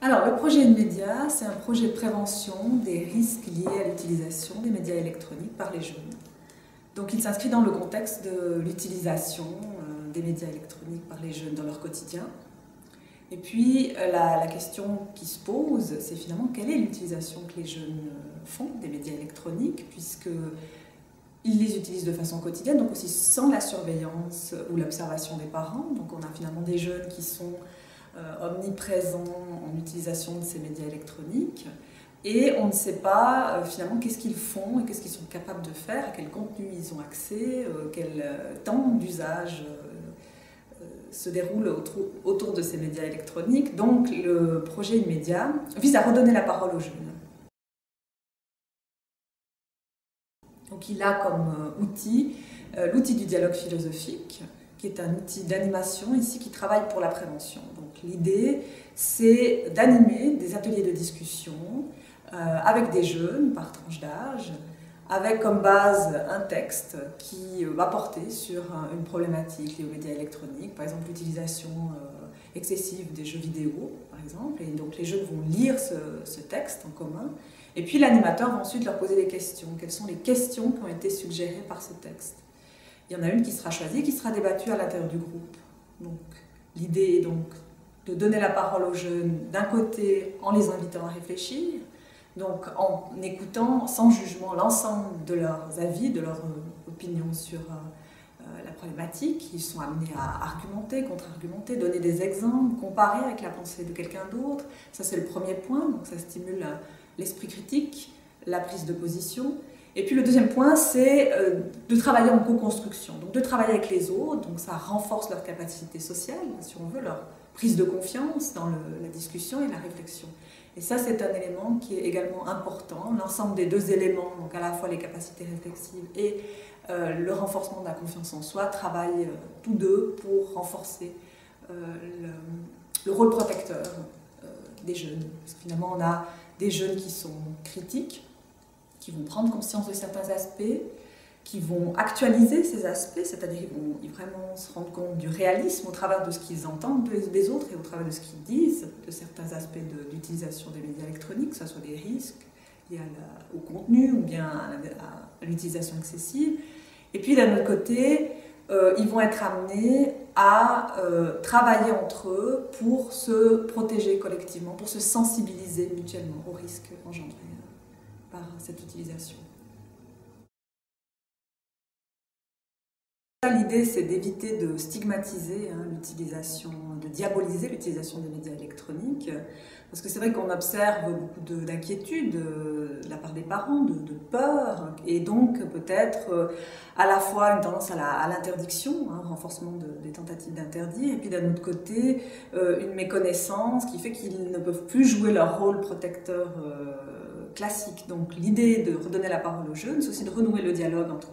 Alors, le projet InMédia, c'est un projet de prévention des risques liés à l'utilisation des médias électroniques par les jeunes. Donc, il s'inscrit dans le contexte de l'utilisation des médias électroniques par les jeunes dans leur quotidien. Et puis, la question qui se pose, c'est finalement quelle est l'utilisation que les jeunes font des médias électroniques, puisqu'ils les utilisent de façon quotidienne, donc aussi sans la surveillance ou l'observation des parents. Donc, on a finalement des jeunes qui sont omniprésents en utilisation de ces médias électroniques et on ne sait pas finalement qu'est-ce qu'ils font et qu'est-ce qu'ils sont capables de faire, à quel contenu ils ont accès, quel temps d'usage se déroule autour de ces médias électroniques. Donc le projet InMédia vise à redonner la parole aux jeunes. Donc il a comme outil l'outil du dialogue philosophique, qui est un outil d'animation ici qui travaille pour la prévention. Donc l'idée, c'est d'animer des ateliers de discussion avec des jeunes par tranche d'âge, avec comme base un texte qui va porter sur une problématique liée aux médias électroniques, par exemple l'utilisation excessive des jeux vidéo, par exemple, et donc les jeunes vont lire ce texte en commun, et puis l'animateur va ensuite leur poser des questions. Quelles sont les questions qui ont été suggérées par ce texte? Il y en a une qui sera choisie, qui sera débattue à l'intérieur du groupe. Donc, l'idée est donc de donner la parole aux jeunes, d'un côté en les invitant à réfléchir, donc en écoutant sans jugement l'ensemble de leurs avis, de leurs opinions sur la problématique. Ils sont amenés à argumenter, contre-argumenter, donner des exemples, comparer avec la pensée de quelqu'un d'autre. Ça, c'est le premier point, donc ça stimule l'esprit critique, la prise de position. Et puis le deuxième point, c'est de travailler en co-construction, donc de travailler avec les autres, donc ça renforce leur capacité sociale, si on veut, leur prise de confiance dans la discussion et la réflexion. Et ça, c'est un élément qui est également important. L'ensemble des deux éléments, donc à la fois les capacités réflexives et le renforcement de la confiance en soi, travaillent tous deux pour renforcer le rôle protecteur des jeunes. Parce que finalement, on a des jeunes qui sont critiques, qui vont prendre conscience de certains aspects, qui vont actualiser ces aspects, c'est-à-dire qu'ils vont vraiment se rendre compte du réalisme au travers de ce qu'ils entendent des autres et au travers de ce qu'ils disent, de certains aspects d'utilisation des médias électroniques, que ce soit des risques liés au contenu ou bien à l'utilisation excessive. Et puis d'un autre côté, ils vont être amenés à travailler entre eux pour se protéger collectivement, pour se sensibiliser mutuellement aux risques engendrés par cette utilisation. L'idée, c'est d'éviter de stigmatiser l'utilisation, de diaboliser l'utilisation des médias électroniques, parce que c'est vrai qu'on observe beaucoup d'inquiétudes de la part des parents, de peur, et donc peut-être à la fois une tendance à l'interdiction, renforcement des tentatives d'interdire, et puis d'un autre côté, une méconnaissance qui fait qu'ils ne peuvent plus jouer leur rôle protecteur classique. Donc l'idée de redonner la parole aux jeunes, c'est aussi de renouer le dialogue entre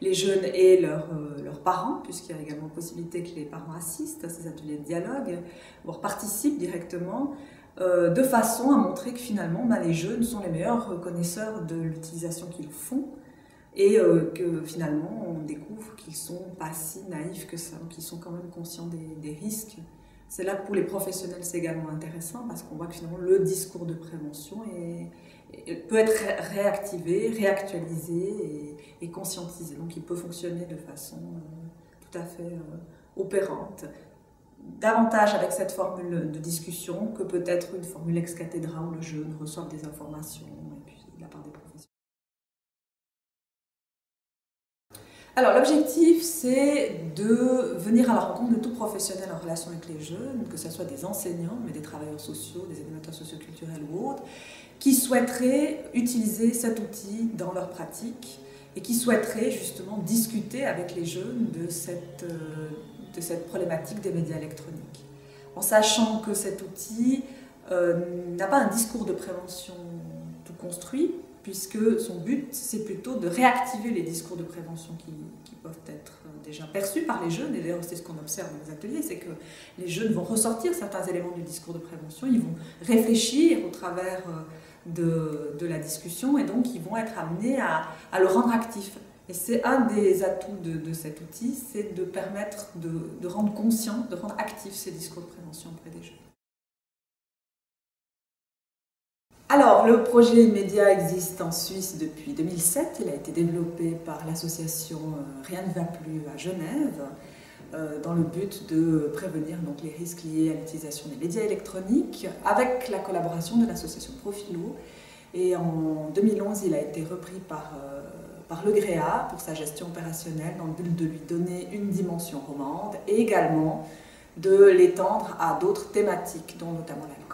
les jeunes et leurs parents, puisqu'il y a également possibilité que les parents assistent à ces ateliers de dialogue, voire participent directement, de façon à montrer que finalement les jeunes sont les meilleurs connaisseurs de l'utilisation qu'ils font et que finalement on découvre qu'ils ne sont pas si naïfs que ça, qu'ils sont quand même conscients des risques. C'est là que pour les professionnels c'est également intéressant parce qu'on voit que finalement le discours de prévention peut être réactivé, réactualisé et conscientisé. Donc il peut fonctionner de façon tout à fait opérante. Davantage avec cette formule de discussion que peut-être une formule ex cathedra où le jeune reçoit des informations et puis de la part des professionnels. Alors l'objectif, c'est de venir à la rencontre de tout professionnel en relation avec les jeunes, que ce soit des enseignants, mais des travailleurs sociaux, des animateurs socioculturels ou autres, qui souhaiteraient utiliser cet outil dans leur pratique et qui souhaiteraient justement discuter avec les jeunes de cette problématique des médias électroniques. En sachant que cet outil n'a pas un discours de prévention tout construit, puisque son but, c'est plutôt de réactiver les discours de prévention qui peuvent être déjà perçus par les jeunes, et d'ailleurs c'est ce qu'on observe dans les ateliers, c'est que les jeunes vont ressortir certains éléments du discours de prévention, ils vont réfléchir au travers de la discussion, et donc ils vont être amenés à le rendre actif. Et c'est un des atouts de cet outil, c'est de permettre de rendre conscient, de rendre actif ces discours de prévention auprès des jeunes. le projet immédiat existe en Suisse depuis 2007. Il a été développé par l'association Rien ne va plus à Genève, dans le but de prévenir donc, les risques liés à l'utilisation des médias électroniques, avec la collaboration de l'association Profilo. Et en 2011, il a été repris par le GREA pour sa gestion opérationnelle, dans le but de lui donner une dimension romande et également de l'étendre à d'autres thématiques, dont notamment la langue.